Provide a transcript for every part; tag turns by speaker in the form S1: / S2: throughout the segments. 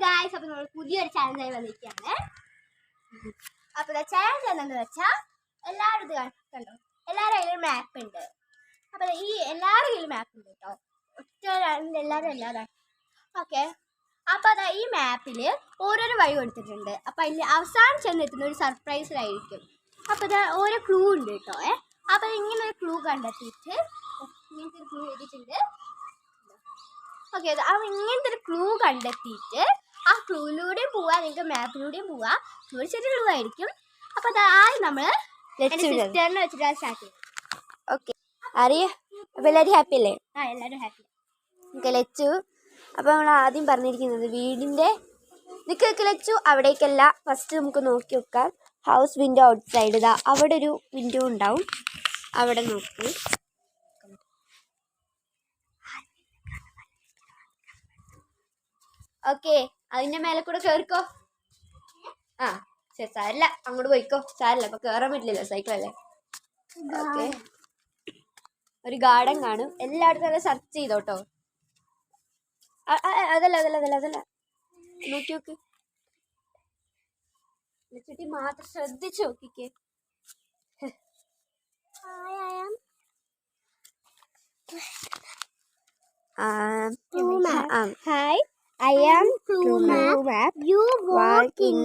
S1: Guys, അപ്പോൾ നമ്മൾ പുതിയൊരു ചാലഞ്ചായി വന്നിരിക്കുകയാണ്. അപ്പോൾ ചാലഞ്ച് എന്താണെന്ന് വെച്ചാൽ എല്ലാവരും ഇത് കണ്ടോ, എല്ലാവരും കയ്യിലും മാപ്പ് ഉണ്ട്. അപ്പോൾ ഈ എല്ലാവരുടെ കയ്യിലും മാപ്പ് ഉണ്ട് കേട്ടോ, ഒറ്റ എല്ലാവരും എല്ലാവരും. ഓക്കെ, അപ്പോൾ അതാ ഈ മാപ്പിൽ ഓരോരോ വഴി കൊടുത്തിട്ടുണ്ട്. അപ്പോൾ അതിൽ അവസാനം ചെന്നെത്തുന്ന ഒരു സർപ്രൈസിലായിരിക്കും. അപ്പോൾ ഇത് ഓരോ ക്ലൂ ഉണ്ട് കേട്ടോ. അപ്പോൾ ഇങ്ങനെ ഒരു ക്ലൂ കണ്ടെത്തിയിട്ട് ഇങ്ങനത്തെ ഒരു ക്ലൂ എഴുതിയിട്ടുണ്ട്. ഓക്കെ, അപ്പോൾ ഇങ്ങനത്തെ ഒരു ക്ലൂ കണ്ടെത്തിയിട്ട് ആ ക്ലൂയിലൂടെയും പോവാം, നിങ്ങൾക്ക് മാപ്പിലൂടെയും പോവാം. ഒരു ചെറിയ ക്ലൂ ആയിരിക്കും. അപ്പോൾ അതായി നമ്മൾ സിസ്റ്ററിനെ വെച്ചിട്ട് സ്റ്റാർട്ട് ചെയ്യും.
S2: ഓക്കെ, അറിയാം. അപ്പോൾ എല്ലാവരും ഹാപ്പി അല്ലേ?
S1: ആ, എല്ലാവരും ഹാപ്പി.
S2: ഓക്കെ ലച്ചു, അപ്പോൾ നമ്മൾ ആദ്യം പറഞ്ഞിരിക്കുന്നത് വീടിൻ്റെ നിൽക്ക് ലച്ചു, അവിടേക്കല്ല. ഫസ്റ്റ് നമുക്ക് നോക്കി വെക്കാം. ഹൗസ് വിൻഡോ ഔട്ട് സൈഡ് ഇതാ അവിടെ ഒരു വിൻഡോ ഉണ്ടാവും, അവിടെ നോക്ക്. ഓക്കെ, അതിൻ്റെ മേലെ കൂടെ കയറിക്കോ. ആ ശരി, സാരല്ല, അങ്ങോട്ട് പോയിക്കോ. സാരല്ല, അപ്പോൾ കയറാൻ പറ്റില്ലല്ലോ, സൈക്കിളല്ലേ. ഓക്കെ, ഒരു ഗാർഡൻ കാണും. എല്ലായിടത്തും നല്ല സെർച്ച് ചെയ്തോട്ടോ. അതല്ല അതല്ല അതല്ല അതല്ല നോക്കി നോക്ക്. ചുറ്റി മാത്രം ശ്രദ്ധിച്ചു നോക്കിക്കേ.
S1: Hi, I am Clue Map. You walk in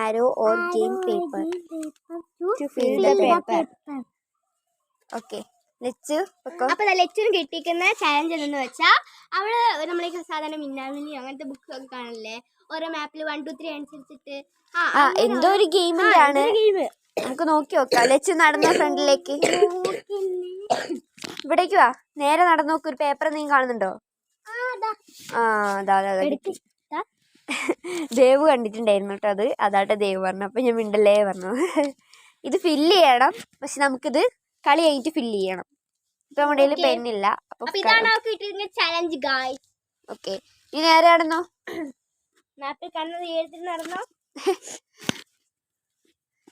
S2: arrow or game paper to fill the paper. Okay, let's go.
S1: അപ്പോൾ ലെക്ചറിന് കിട്ടിയിരിക്കുന്ന ചാലഞ്ച് എന്ന് വെച്ചാൽ അവിടെ നമ്മൾ സാധാരണ മിന്നാമിനി അങ്ങനത്തെ ബുക്ക് ഒക്കെ കാണില്ലേ, ഓരോ മാപ്പിൽ 1 2 3 അനുസരിച്ചിട്ട്
S2: എന്തോ ഒരു ഗെയിമിന്റെ ആണ്. നമുക്ക് നോക്കി നോക്കാം. ലച്ചു നടന്ന ഫ്രണ്ടിലേക്ക്, ഇവിടേക്ക് വാ. നേരെ നടന്നു നോക്ക്. ഒരു പേപ്പർ നീ കാണുന്നുണ്ടോ? ആ അതാ ദേവ് കണ്ടിട്ടുണ്ടായിരുന്നു കേട്ടോ. അതാട്ടെ ദേവ് പറഞ്ഞു. അപ്പൊ ഞാൻ മിണ്ടല്ലേ പറഞ്ഞു. ഇത് ഫില്ല് ചെയ്യണം, പക്ഷെ നമുക്കിത് കളി കഴിഞ്ഞിട്ട് ഫില്ല് ചെയ്യണം. ഇപ്പൊ നമ്മുടെ കയ്യിൽ പെന്നില്ല.
S1: Challenge guys.
S2: ഓക്കെ, ഇനി നേരെ നടന്നോ.
S1: മാപ്പിൽ കണ്ണത് എഴുതി നടന്നോ.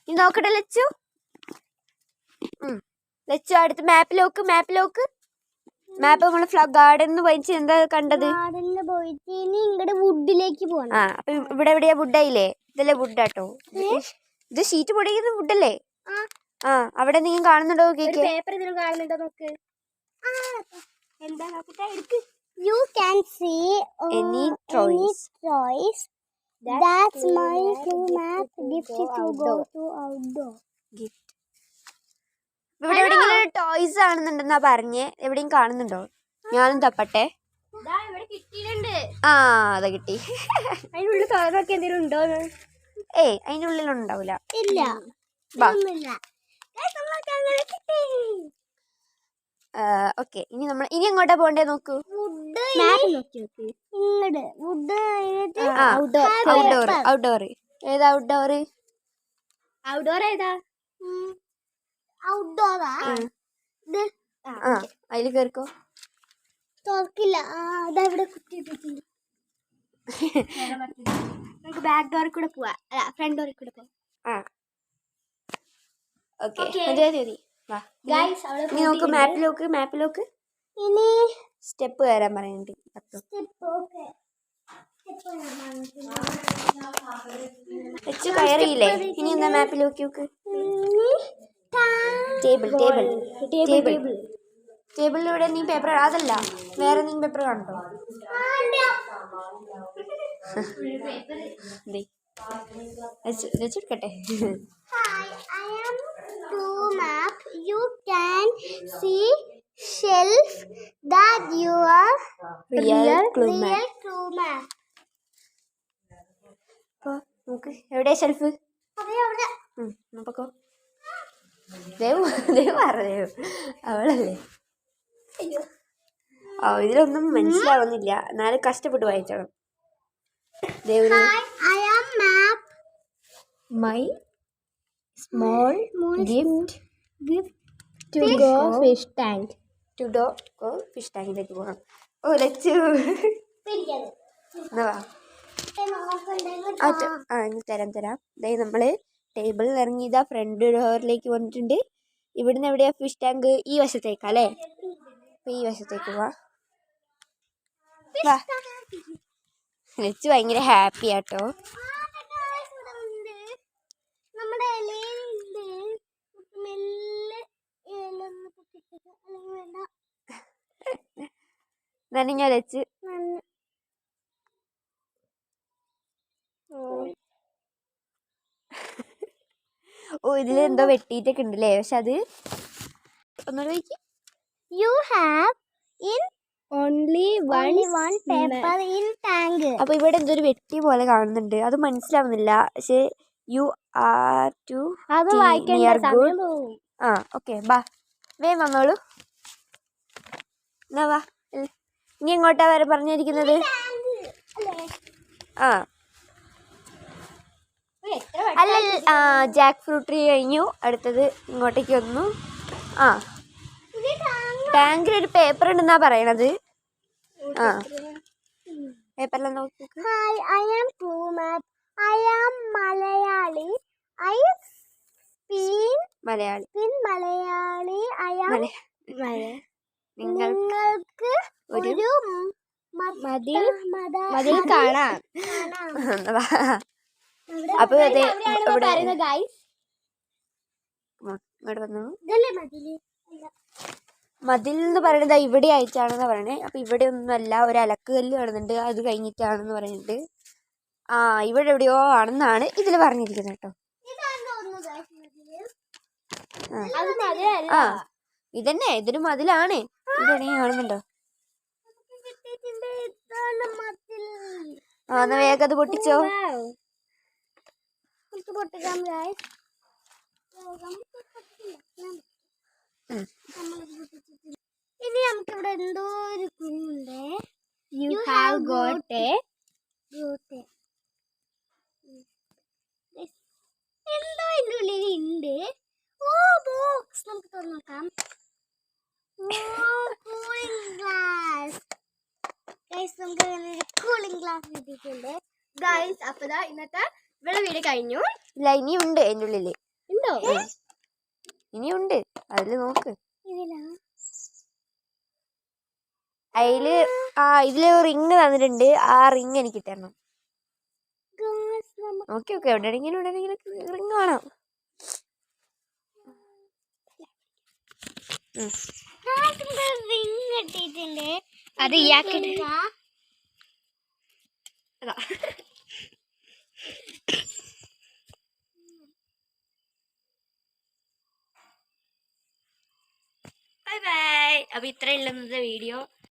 S2: നീ നോക്കട്ടെ ലച്ചു. ലച്ചു അടുത്ത് മാപ്പിലോക്ക്. മാപ്പ് നമ്മള് ഗാർഡൻ പോയിട്ട് എന്താ കണ്ടത്?
S1: വുഡിലേക്ക് പോകണം.
S2: ആ, അപ്പൊ ഇവിടെ എവിടെയാ വുഡായില്ലേ? ഇതല്ലേ വുഡാട്ടോ. ഇത് ഷീറ്റ് പൊടിക്കുന്ന വുഡല്ലേ? ആ, അവിടെ നീ കാണുന്നുണ്ടോ?
S1: പേപ്പർ ഇതിലും കാണുന്നുണ്ടോ നോക്ക്. എന്താ നോക്കട്ടെ, എടുക്ക്. You can see
S2: any toys.
S1: That's my Clue Map gift to go to outdoor.
S2: Gift. ഇവിടെ എവിടെയെങ്കിലും ടോയ്സ് കാണുന്നുണ്ടെന്നാ പറഞ്ഞേ. എവിടെയും കാണുന്നുണ്ടോ? ഞാനും തപ്പട്ടെ. ആ അതാ കിട്ടി.
S1: അതിനുള്ളിൽ തുറന്നൊക്കെ എന്തെങ്കിലും ഉണ്ടോ?
S2: ഏയ്, അതിനുള്ളിൽ ഉണ്ടാവില്ല.
S1: ഇല്ല.
S2: ഓക്കെ, ഇനി എങ്ങോട്ടാ പോണ്ടേ നോക്കൂ. ഔട്ട്ഡോർ. ഏതാ ഔട്ട്ഡോർ? അതില് കേറിക്കോ.
S1: തുറക്കില്ല. നമുക്ക് ബാക്ക് ഡോറിൽ കൂടെ പോവാ, അല്ല ഫ്രണ്ട് ഡോറിൽ കൂടെ പോവാം.
S2: നീ നോക്ക്, മാപ്പിലോക്ക്.
S1: ഇനി
S2: സ്റ്റെപ്പ് കയറാൻ പറയുന്നുണ്ട്. വെച്ച് കയറിയില്ലേ? ഇനി എന്താ മാപ്പിൽ നോക്കി. ടേബിളിലൂടെ നീ പേപ്പർ, അതല്ല വേറെ നീ പേപ്പർ കണ്ടോ? വെച്ചെടുക്കട്ടെ.
S1: You can see shelf that you are
S2: real Clue Map. നോക്ക്, എവിടെയാ ഷെൽഫ്? നോക്കോ. ദേവ് അവളല്ലേ? ഇതിലൊന്നും മനസ്സിലാവുന്നില്ല, എന്നാലും കഷ്ടപ്പെട്ട് വായിച്ചോളാം. ദേവിന് my small gift
S1: to go fish tank.
S2: Fish ടാങ്കിലേക്ക് പോകണം. ഓ ലച്ചു, തരാം. അതായത് നമ്മള് ടേബിളിൽ ഇറങ്ങി ഇതാ ഫ്രണ്ട് ഡോറിലേക്ക് വന്നിട്ടുണ്ട്. ഇവിടുന്ന് എവിടെയാ ഫിഷ് ടാങ്ക്? ഈ വശത്തേക്കല്ലേ? അപ്പൊ ഈ വശത്തേക്ക് പോവാ. ലച്ചു ഭയങ്കര ഹാപ്പി ആട്ടോ.
S1: നമ്മുടെ ഇലയിലുണ്ട്. മെല്ലെ ഇലയൊന്ന് പൊട്ടിച്ചിട്ട് അല്ലെങ്കിൽ വേണ്ട.
S2: നനഞ്ഞോ ലച്ചു? ഓ ഇതിലെന്തോ വെട്ടിയിട്ടൊക്കെ ഉണ്ടല്ലേ, പക്ഷെ അത് ഒന്നുകൂടെ വയ്ക്കും.
S1: You have in only one paper in tank.
S2: അപ്പൊ ഇവിടെ എന്തോ ഒരു വെട്ടി പോലെ കാണുന്നുണ്ട്, അത് മനസ്സിലാവുന്നില്ല. പക്ഷെ യു ആർ ടു
S1: അത് വായിക്കേണ്ട സമയം പോവും.
S2: ആ ഓക്കെ ബാ, വേഗം വന്നോളൂ. എന്നാ വാ, ഇനി എങ്ങോട്ടാ വരെ പറഞ്ഞിരിക്കുന്നത്? ആ അല്ല, ജാക്ക് ഫ്രൂട്ട് ട്രീ കഴിഞ്ഞു. അടുത്തത് ഇങ്ങോട്ടേക്ക് വന്നു. ആ ടാങ്കിൽ ഒരു പേപ്പർ ഉണ്ടെന്നാ പറയണത്. ആ പേപ്പറിൽ നോക്കി.
S1: Hi, I am Pumat. I am Malayali. I speak
S2: Malayali.
S1: Malayali. I am നിങ്ങൾക്ക് ഒരു മതിൽ കാണാം.
S2: അപ്പൊ അതെ
S1: ഇങ്ങോട്ട്
S2: വന്നു. മതിൽ എന്ന് പറയുന്നത് ഇവിടെ ആയിട്ടാണെന്ന് പറയണേ. അപ്പൊ ഇവിടെ ഒന്നുമല്ല, ഒരു അലക്കുകല്ല് കാണുന്നുണ്ട്, അത് കഴിഞ്ഞിട്ടാണെന്ന് പറയുന്നുണ്ട്. ആ ഇവിടെ എവിടെയോ ആണെന്നാണ് ഇതിൽ പറഞ്ഞിരിക്കുന്നത് കേട്ടോ. ആ ഇതന്നെ, ഇതൊരു മതിലാണ്. ഇവിടെ കാണുന്നുണ്ടോ? ആ എന്നാ വേഗം അത് പൊട്ടിച്ചോ.
S1: ഇനി നമുക്ക് ഇവിടെ എന്തോ ഒരു കുഞ്ഞുണ്ട്. You have got a എന്തോ ഇതിന്റെ ഉള്ളിൽ ഉണ്ട്. ഓ ബോക്സ് നമുക്ക് തുറന്നു നോക്കാം. കൂളിംഗ് ഗ്ലാസ് ഗൈസ്, നമുക്ക് കൂളിംഗ് ഗ്ലാസ് കിട്ടിയിട്ടുണ്ട് ഗൈസ്. അപ്പൊ ഇന്നത്തെ ഇവിടെ വീഡിയോ കഴിഞ്ഞു.
S2: ഇല്ല ഇനിയുണ്ട് അതിൻ്റെ ഉള്ളില്.
S1: ഉണ്ടോ?
S2: ഇനിയുണ്ട്, അതില് നോക്ക്. അതില് ഇതില് റിങ് തന്നിട്ടുണ്ട്. ആ റിങ് എനിക്ക് തരണം. ഓക്കെ ഓക്കെ, എവിടെയെങ്കിലും റിങ് കാണാം.
S1: റിങ് കിട്ടിയിട്ടുണ്ട്. അത് ഇയാക്കിട്ട്
S2: ബൈ ബൈ. അപ്പൊ ഇത്രയുള്ള വീഡിയോ.